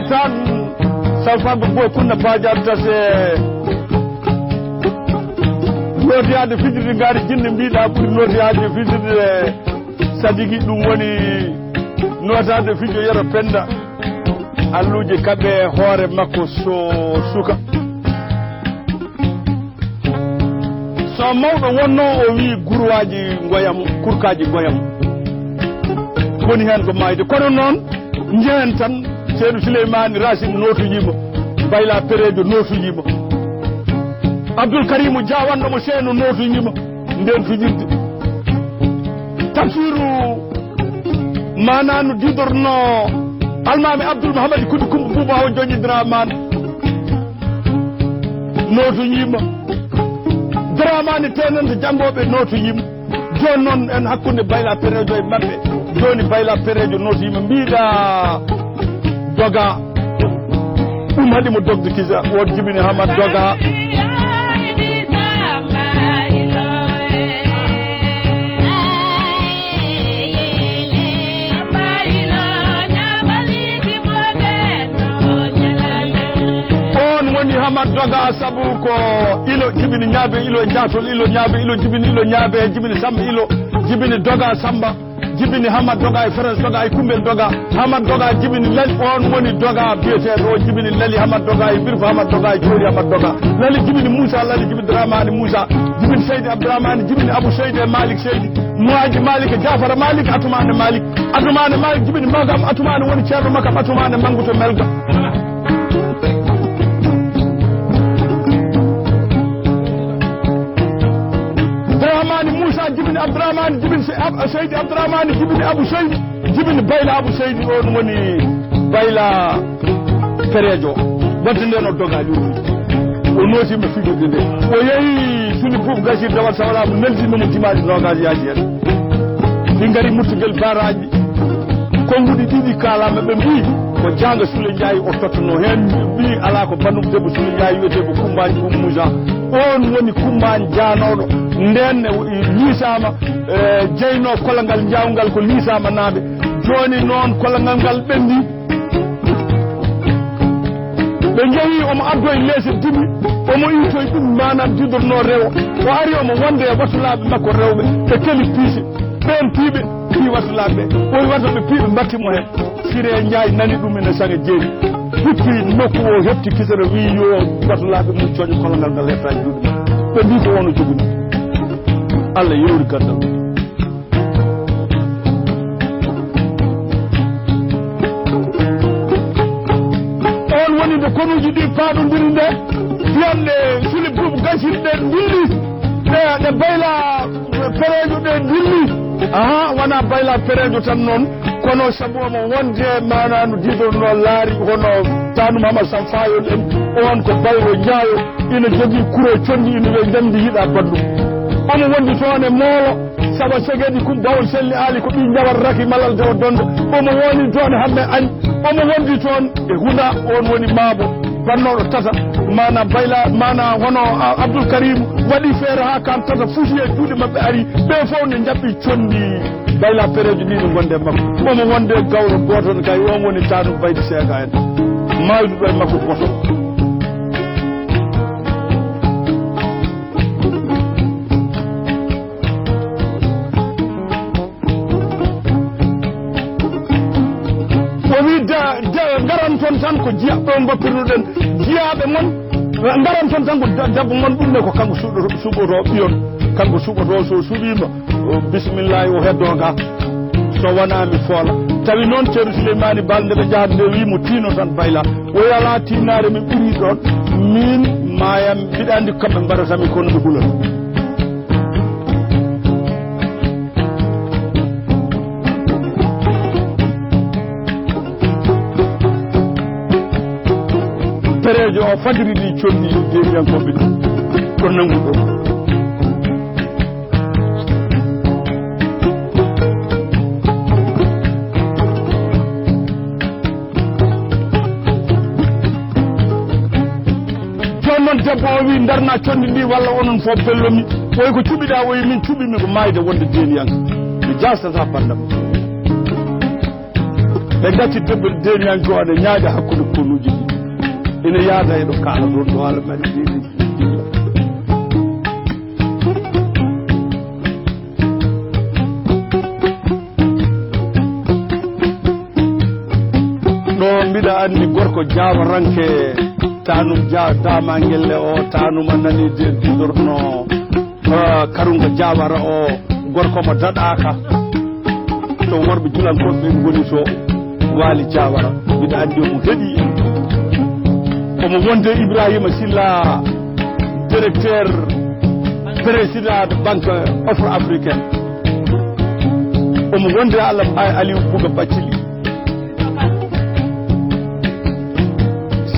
tan salfamɓe boy kunna pajarta se nodiyade fijirde ngaari jinne mbiɗa ɓuuri nodiyade fijirde sadiki ɗum woni notade fijo yero penda alluje kaɓe hoore makko so suka so mawɗo wonno o wi gurwaji goyam kurkaji goyam woni hen ko mayde kono noon jehen tan ceerno Souleymane Racine notujima Bayla Perejo notujima Abdoul Karimou Dia wanɗomo seeno notujima nden fijirde tafsiru manano didorno almami Abdoul Mahamadi Kudi Kumba Bouba o joƴidramane notujima dramane tenante jangoɓe notujima joni noon en hakkude Bayla Perejo e mabɓe joni Bayla Perejo notujima mbiɗa doga ɗum haɗimo dogde kisa won jibini Hamad doga on woni Hamad doga saabu ko ilo jibini ñaabe ilo jatol ilo ñaabe ilo jibini ilo ñaabe jibini Samba ilo jibini doga Samba jibini Hamad doga e France doga e Kumbel doga Hamad doga jibini lali on woni doga biyeteɗo o jibini lali Hamad doga e birfo Hamad doga e jori Hamad doga lali jibini Moussa lali jibini Dramane Moussa jibini Seydi Abdourahmane jibini Abou Seydi e Malik Seydi Mouaji Malik e Jafara Malik Atumane Malik jibini Magam Atumane woni ceerno makam Atumane Manguto Melga Moussa jibini Abdourahmane jibini Seydi Abdourahmane jibini Abou Seydi jibini Bayla Abou Seydi on woni Bayla Perejo wadde nden o dogaji o notima fijirde nde o yeehi suni Boubou Gassir dawal sawlamu neldinomo timaji nogaji yaji hen ɗi gari murtugel baraji konguɗi ɗiɗi kalama ɓe mbi ko janga Soule Ndiaye o tottono hen mbi ala ko bandum debbo Soule Ndiaye wiyete ko Kumbaji Boubou Moussa on woni Kumbaji janoɗo nden liisama jeyno kologal jawngal ko liisama naaɓe joni noon kologal ngal ɓendi ɓe jeeyi omo addo e leese dimmi omo iwtoye ɗum manam didorno rewo o ari omo wonde e watulaɓe makko rewɓe ɓe keli piise ɓen piiɓe pi watulaɓe oyi wata ɓe piiɓe mbattimo hen Siré Ndiaye nani ɗum ene sange jeeyi huppi nokku o hefti kisere wi yo watulaɓe mum coño kologal ngal hettaji juuɗe ɓe mbi ko wono joguni Allah yewri gandal on woni nde konuji ɗi paɗodiri nde fiyande Soule Boubou Gassir ɗe dilli ɗe Bayla Perejo ɗe dilli aha wona Bayla Perejo tan noon kono saabu omo wonde manano didorno laari hono tanum Hamad Samfayol en on ko Bayro Ndiayo ina jogui kuro condi ina wiya jamdi yiiɗa bandum omo wondi toon e moolo saba segedi kum bawol selli aali ko ɓi jawar raki malal jawa dondo omo woni toon hande añ omo wondi toon e huna on woni maabo bannoɗo tata mana bayla mana hono Abdoul Karim waɗi feere ha kam tata fuusi e juuɗe mabɓe ari ɓe fof ne jaɓɓi condi bayla péréji ɗi no gonde makko omo wonde gawro goto kay on woni tanu baydi seega en mawduɗo e makko goto garan toon tan ko jiyaɓe bappirnuɗen jiyaɓe mon garan toon tan ko debbo mon ɗumne ko kanko suɓoto ɓiyon kanko suɓoto so suɓima bisimillahi o heddo ga so wona mi foola tawi noon ceerno Souleymany Baal nde ɓe jahata nde wimo tino tan bayla o yala tinnare min ɓuuri ɗon min mayam mbiɗa andi kamɓe mbaɗatami kono ɓe hulata péréjo o fadiri ɗi condi jeeyankoɓe ɗi ko nanguɗo joni noon debbo o wi darna condi ndi walla onon fof bellomi oyi ko cuɓiɗa oyi min cuɓimi ko mayde wonde deniyanka mi jasata bandam ɓe gacci debbo deniyanke o ne ñaaƴa hakkude konuji ɗi ina yaada e ɗo kaala ɗon ɗo haala mari ɗiɗi ɗo mbiɗa anndi gorko jaawaranke tanum damangelle o tanuma nani didorno karungo jawara o gorko mo daɗaka to worɓe julankoɓe ɓe goni to waali jawara mbiɗa anndi omo heeɗi omo wonde Ibrahima Silla directeur président de banque offre africaine omo wonde Aliou Bouga Bathily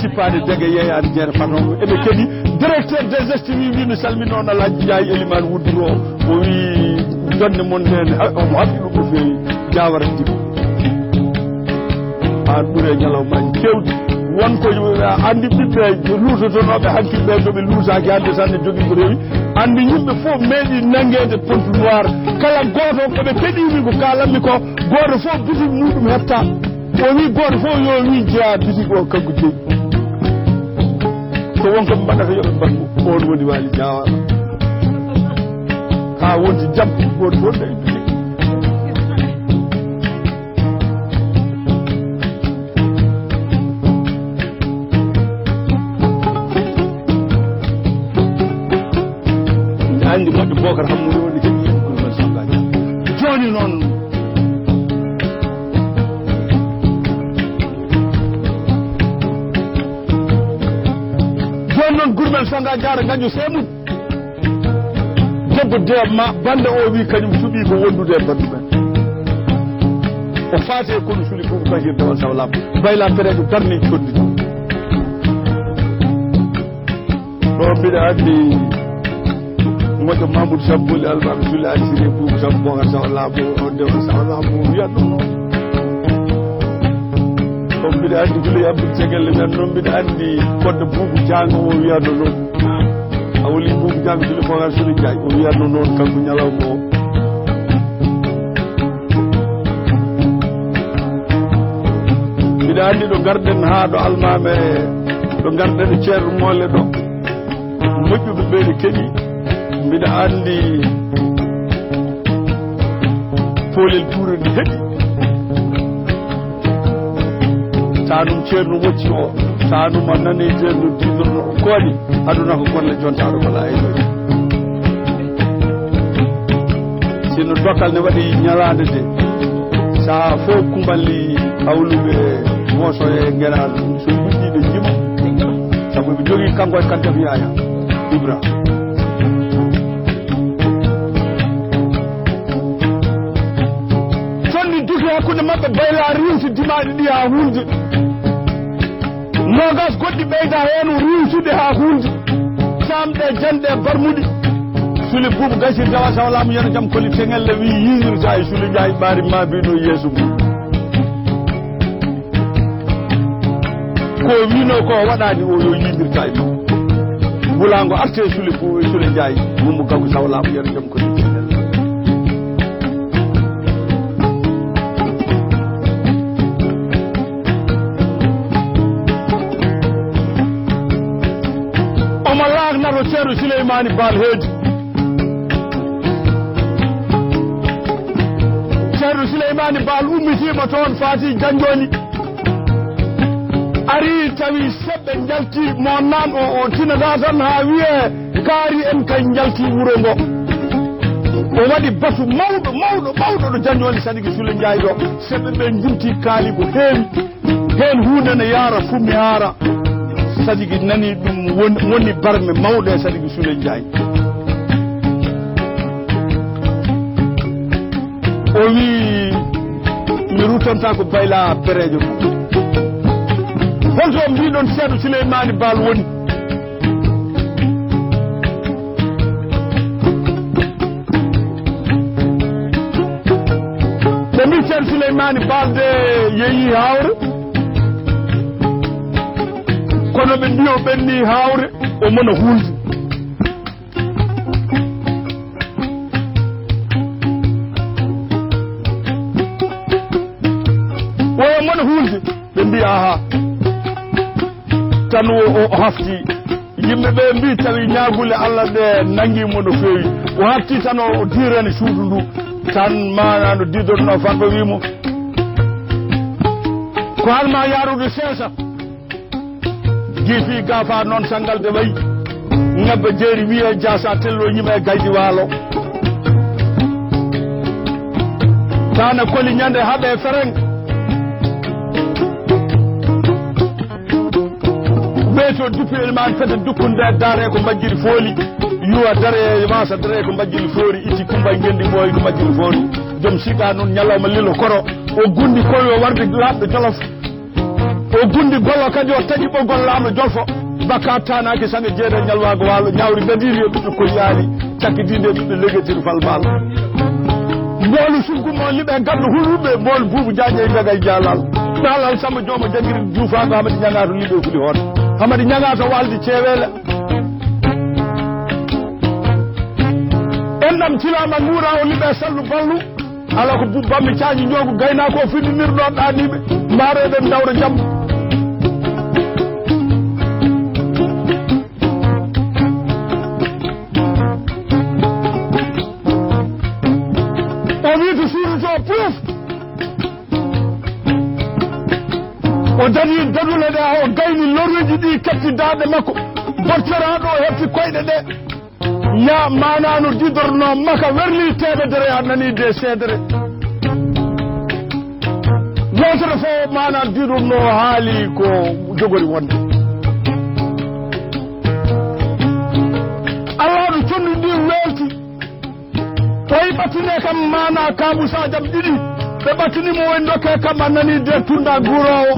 sippade dege yeyade jeere fanomo eɓe keeɗi directeur des estimés wi mi salmini on Alhaji Ndiaye Elimane Woudiro o wi jonde mon nene omo haɓɓi ɗum no feewi jawara diɓe ha ɓuure ñalawmaji kewɗi wonko andi ɓiɓɓe luutotonoɓe hakkilleɓe soɓe luusaki hande tan ne jogui ko rewi andi yimɓe fof meeɗi nanguede pontu noir kala goto koɓe keɗimi ko kalanmi ko goto fof bitig muɗum hepta o wi goto fof yo wi jeeya bitig o kanko jeeyi so wonko ɓe mbaɗata yooɓe mbatmo on woni Waly Diawara ha wonti jampi goto fof ɗe bitig andi moƴƴo Bocar Hammoudi woni kadi Gourbel Sangaji joni noon Gourbel Sangaji ara gaƴo seemuɗ debbo dema bande o wi kañum suuɓi ko wondude e bandu men o faate kono suuli fof Bachir Dawal Sawlaba bayla perejo darni condi ɗo mbiɗa andi moƴƴo Mamoudou Sabboli almaɓe sulle adsiri Boubou Samb Bocar Sawlaba o Dewal Sawlaba o wiyat ɗum noon on mbiɗa andi Houleye Abdou Cegelle men noon mbiɗa andi kodde Boubou Diango o wiyatno noon a woli Boubou Diango sulle Bocar Suli Diagne o wiyatno noon kanko ñalawma o mbiɗa andi ɗo garɗen ha ɗo almame ɗo garɗen e ceerno molle ɗo moƴƴuɓe ɓeyɗe keeɗi mbiɗa andi Polel Touré ndi heeɗi tanum ceerno wocci o tanuma nani ceerno didorno o kooɗi aduna ko golle jontaɗo wala e ɗoy sino dokkal ne waɗi ñalade de saha fof kumballi hawluɓe mooso e gueral so yuɗɗiɓe jima saabu ɓe jogui kanko e Kanté Yaya Ibra hakkude mabɓe bayla riwsi dimaɗi ɗi ha hunde nogas goɗɗi ɓeyda hen riwsude ha hunde samɗe janɗe barmuɗi suli bubu gasi jawa sawlamu yana jam koli tengelle wi yingirta e suli jaay bari ma bino yesu ko wino ko wadani o yo yingirta e bulango arte suli bubu suli jaay mumu gagu sawlamu yana jam koli tengelle omalak naro Ceerno Souleymane Baal heedi Ceerno Souleymane Baal ummitima toon faati janjoni ari tawi sebbe jalti mo nan o tinada tan ha wiye kaari en kay jalti wuro ngo o wadi batu mawdo do janjoni sadiki Sule Njaay do sebbe be jumti kaali ko heewi hen hunde ne yara fummi hara sadiki nani dum woni barme mawde sadiki Sule Njaay o wi mi rutonta ko bayla perejo holto mbiɗon Ceerno Souleymane Baal woni ɓe mbi Ceerno Souleymane Baal de yeehi hawre kono ɓe mbi o ɓenni hawre o mona hulde oyo mona hulde ɓe mbi aha tan o hafti yimɓe ɓe mbi tawi ñaagule Allah ɗe nangimo no feewi o hafti tan o dirani suudu ndu tan mana no didorno Farba wimo ko halma yarude seesa giifi gafa noon sangal de wayi ngabba jeeri wiye jasa tello yima e gaydi waalo tana koli ñande haɓe fereng ɓeyto duppel man fede dukkunde dare ko majjiri fooli yuwa dare masa dare ko majjiri foori itti kumbay gendi ɓooyi ko majjiri foori joom siga noon ñalawma lilo koro o gundi koyo warde laaɓɗo jolof o gundi gollo kadi o taƴi ɓoggol laamɗo jolfo bakka tanaki sange jeeɗe ñalwago waalo ñawri gadiri e ɓiɓɓe koyyali cakkidinde e ɓiɓɓe legetiri falbal mboolu suggumo liɓe gaddo huluɓe mbool buubu jaaje gaga e jaalal dalal samba jooma jangiri juufago hamadi ñagato liɓe fuli hoon hamadi ñagato walde ceewele enɗam tilama nguura o liɓe sallu ballu ala ko bammi caañi ñoogo gaynako o findinirɗon ɗaniɓe mbaroɗen dawra jaam o wi to suuroto poof o dani dadule ɗe o gayni lorweji ɗi katti daaɗe makko bortoraɗo o hefti koyɗe ɗe ya manano didorno maka werli temedere a nani de seedere wotere fo mana didorno haali ko jogori wonde Allah ɗo conndi ndi welti oyi ɓattine kam mana kamusa jam ɗiɗi ɓe ɓattinimo woy dokke kam a nani de tunda guurowo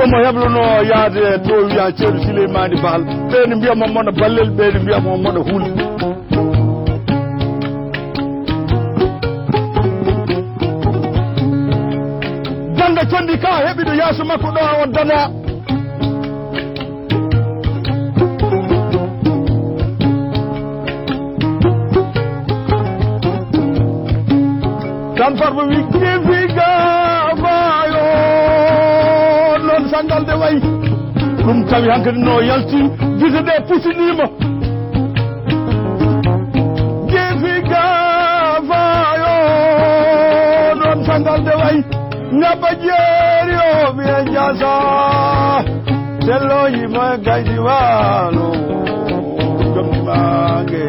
omo heblono yaade to wiya Ceerno Souleymane Baal ɓeni mbiyamo mona ballel ɓeni mbiyamo mona huule dande condi ka heɓiɗo yaso makko ɗo o dana tan Farba wi kefiga fayo non sangal de wayi ɗum tawi hankkadi no yalti gite ɗe pusinima kefiga fayo non sangal de wayi ñabba jeeri o ɓiye jasa tello yima gaydi waalo jomnimange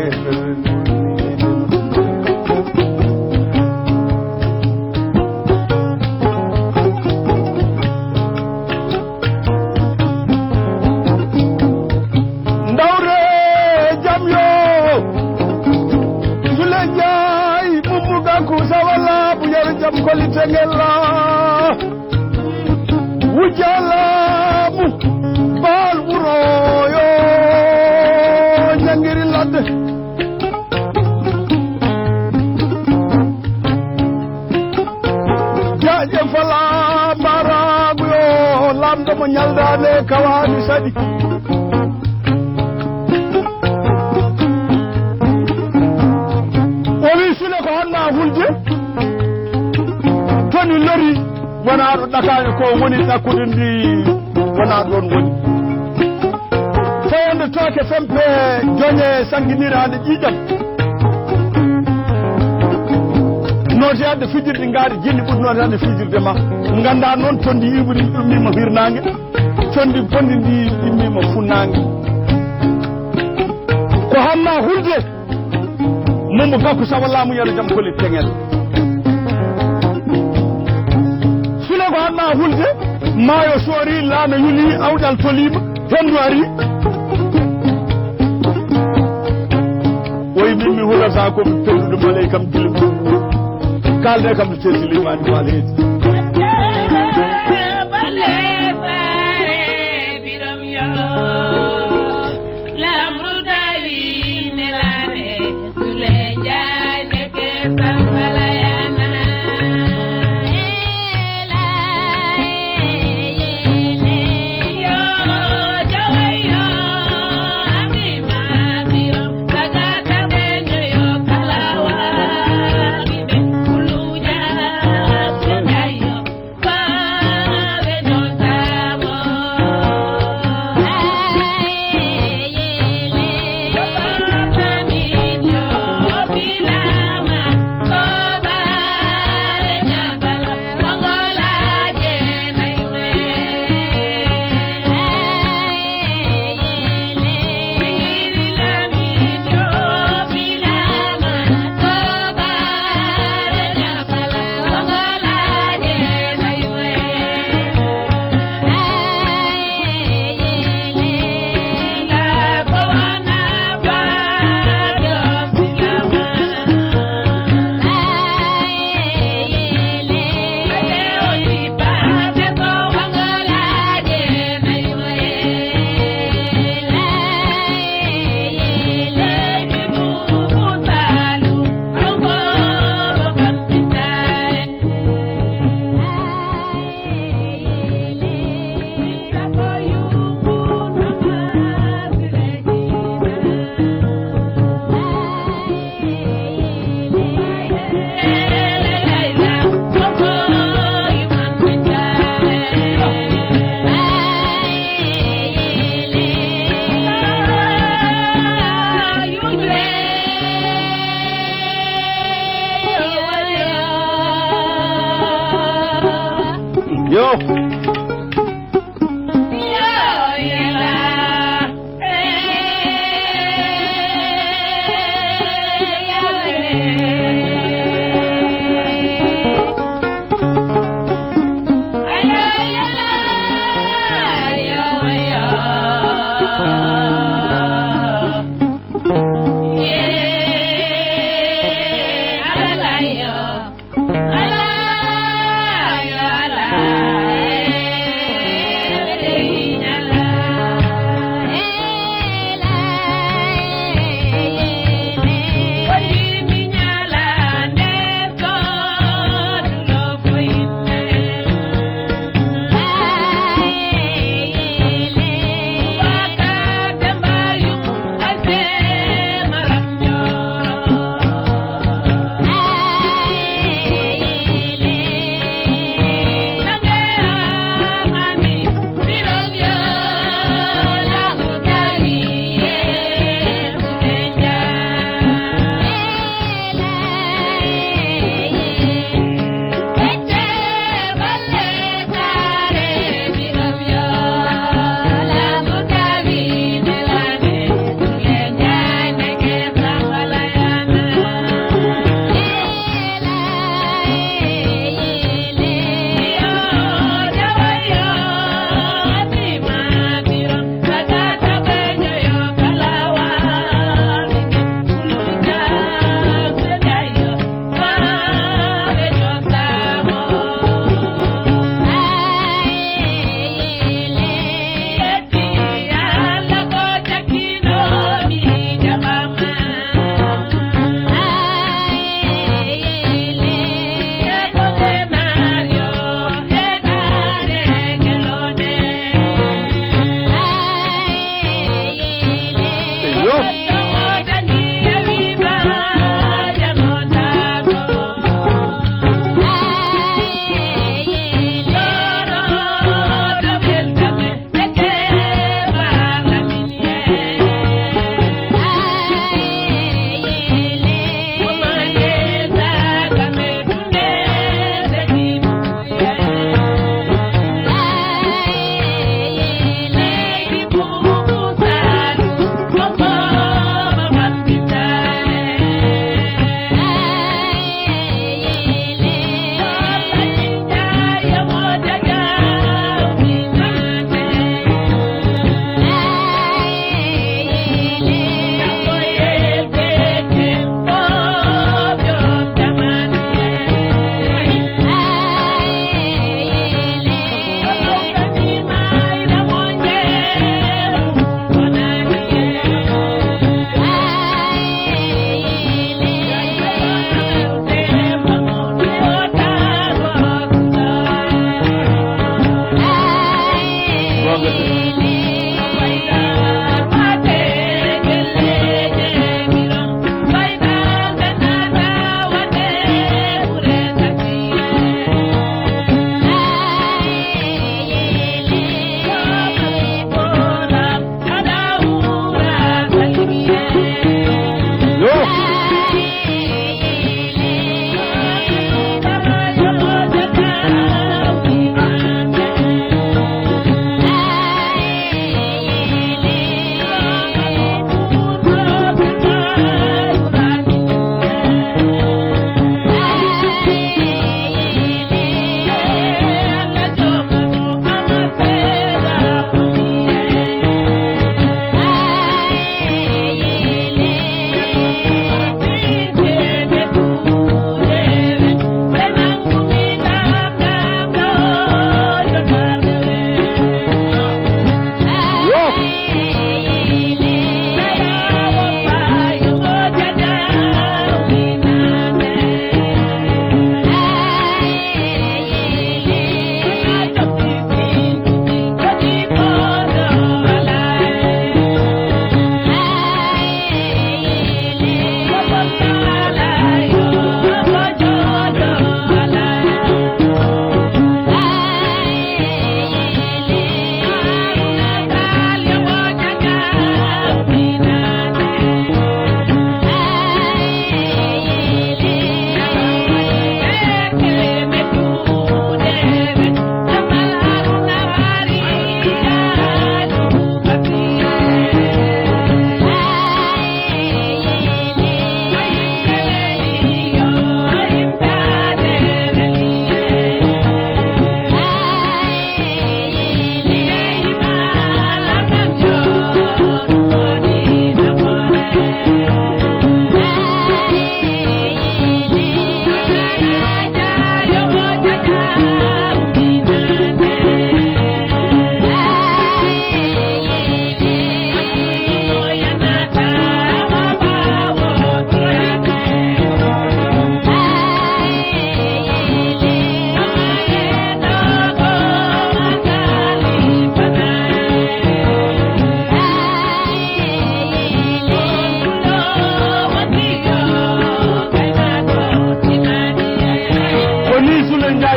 kolitengela wujalamu Baal wuroyo jangiri ladde ñaldane kawani sadi o wi sule ko honna hulde toni lori wona ɗo ɗakaño ko woni ɗakkude ndi wona ɗon woni fayande tooke fempe joñe sanguinirade ƴiƴam nooti hande fijirde ngaari jinni ɓurnoode hande fijirde ma ganda noon tondi iwri ɗummima hirnangue tondi fondi ndi ɗimmima funnangue ko hamma hulde mumbo bakku sawallamu yaro jaam koli teŋel sule ko hamma hulde maayo soori laana yuli awɗal tolima hendu ari oyi min mi hulata komi pellude malay kam gilum kalde kam to Silimani Fall heedi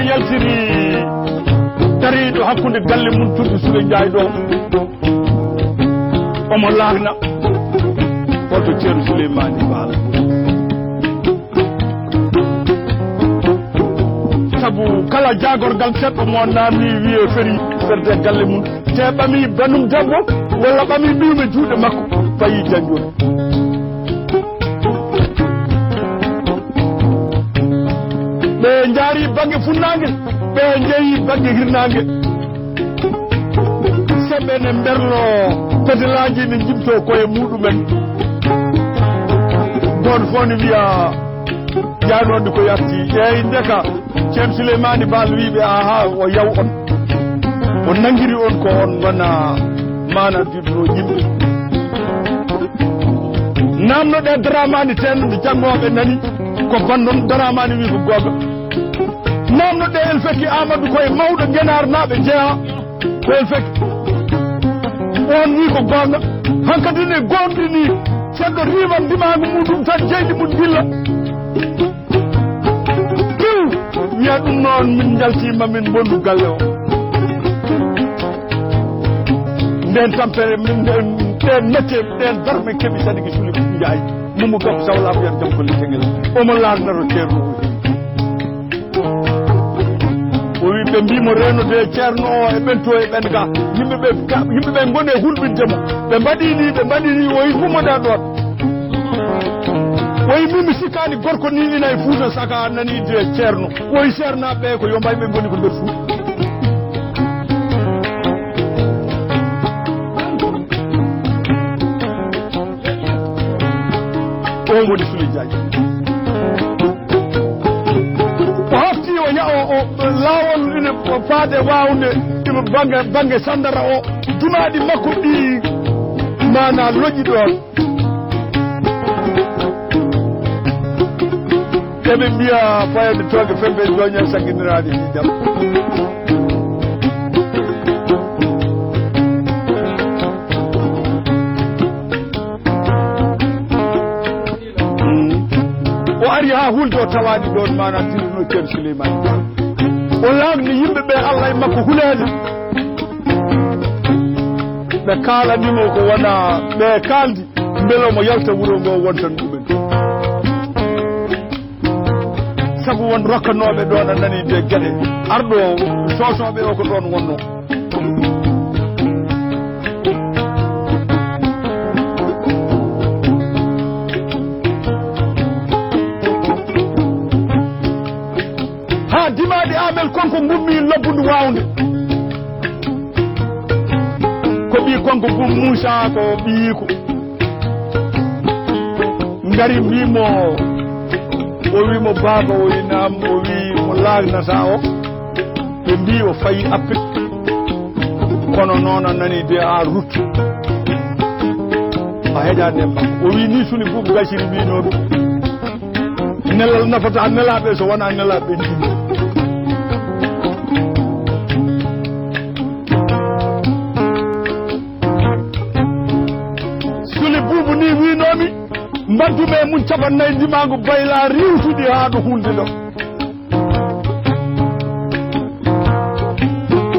yaltiri tariɗo hakkude galle mum tudde Sule Ndiaye ɗo omo laagna hoto ceerno Souleymany Baal sabu kala jagorgal seɗɗo mo namni wiye feri ferde galle mum te ɓami banum debbo walla ɓami ɓiwme juuɗe makko fayi janjoni ɓe jaari banggue funnangue ɓe jeeyi banggue hirnangue semɓe ne berlo pedelaji ne jimto koye muɗumen goto fof ne wiya jaanode ko yatti eyyi ndeka ceerno Souleymany Baal wiɓe aha o yaw on o nanguiri on ko on wona manandirno yimɓe namnoɗe Dramani tenode janggoɓe nani ko bannon Dramani wi ko goga namnoɗe El Fekki Amadou koye mawɗo guenarnaɓe jeeha ko El Fekki on wi ko gonga hankkadi ne gondini ceerno riwan ndimagu muɗum tan jeydi mum dilla kiw wiya ɗum noon min jaltima min bondu galle o nden tampere min ɗen mette ɗen darme keeɓi Sadiki Sule Ndiaye mumu gam sawla ko yan jam ko littegel omo laarnaro ceerno o wi ɓe mbimo renode ceerno o e ɓento e ɓen ga yimɓeɓe gone hulɓintemo ɓe mbaɗini o yi hummoɗa ɗon o yi mimi sikkani gorko ni ina e Fouta saka nanide ceerno o yi sernaɓe ko yo mbay ɓe goni ko nder Fouta on woni Sule Ndiaye o hafti o lawol ine faade wawde imo banggue sandara o dumaɗi makko ɗi mana loƴƴi ɗon eɓe mbiya fayode toogue fembe joñe sanguiniraɗe ɗi jam o ari ha hulde o tawaɗi ɗon mana tirno ceerno Souleymany o laagni yimɓeɓe Allah e makko hulede ɓe kalanimo ko wona ɓe kaldi beele omo yalta wuuro ngo wontan ɗumen sabu won rokkanoɓe ɗon a nani de gueɗe arɗo sosoɓe o ko ɗon wonno ha dimaɗi Amel konko gummi lobbudu wawde ko ɓi konko gum Moussa ko ɓiyiko ngari mbimo o wimo baba o winam o wi mo laagnata o ɓe mbi o fayi appel kono noon a nani de a ruttu a heƴade makko o wi ni suni Boubou Gaciri mbinoɗum nelal nafata nelaɓe so wona nelaɓe jini Sule Boubou ni winomi mbaddume mum capannayyi ndimagu Bayla riwtuɗi ha ɗo hunde ɗo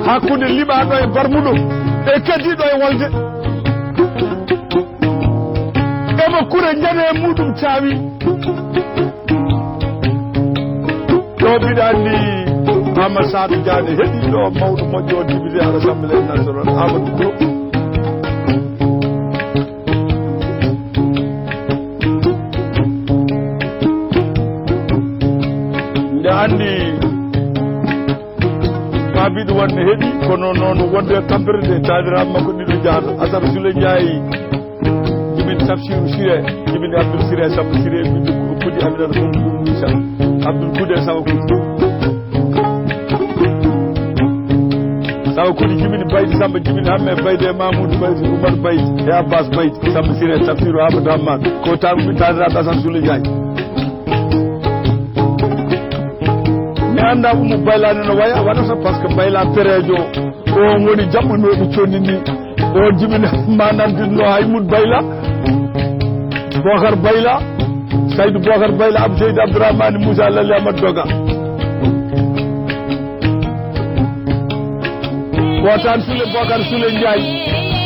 hakkude liɓaɗo e barmuɗo e kadiɗo e wolde emo kure jane muɗum caawi ɗo mbiɗa andi Amadou Sadou Diané heeɗiɗo mawɗo moƴƴo o député à l'Assemblée nationale Amadou Diop nde andi mbiɗo wonde heeɗi kono noon wonde tampere nde taadiraɓe makko ɗiɗo jahata Assane Sule Ndiaye jibini Tafsirou Siré jibini Abdoul Siré Samba Siré ɓiɗɗo Kudi Aminata Mamadou Moussa Abdoul Kudé Sawa Kudi Sawa Kudi jibini Baydi Samba jibini Hamme Baydi e Mamoudou Baydi Oumar Baydi e Abbas Baydi Samba Siré Tafsirou Amadou Hamad ko taadiraɓe Assane Sule Ndiaye anda Oumou Bayla no waya waɗata par ce que Bayla perejo o woni jaɓɓunoɗo conni ni o jibini manandirno Haymoud Bayla Bocar Bayla Saydou Bocar Bayla Abou Seydou Abdourahmane Moussa Lali Amadou Doga Wotan Sule Bokar Sule Ndiaye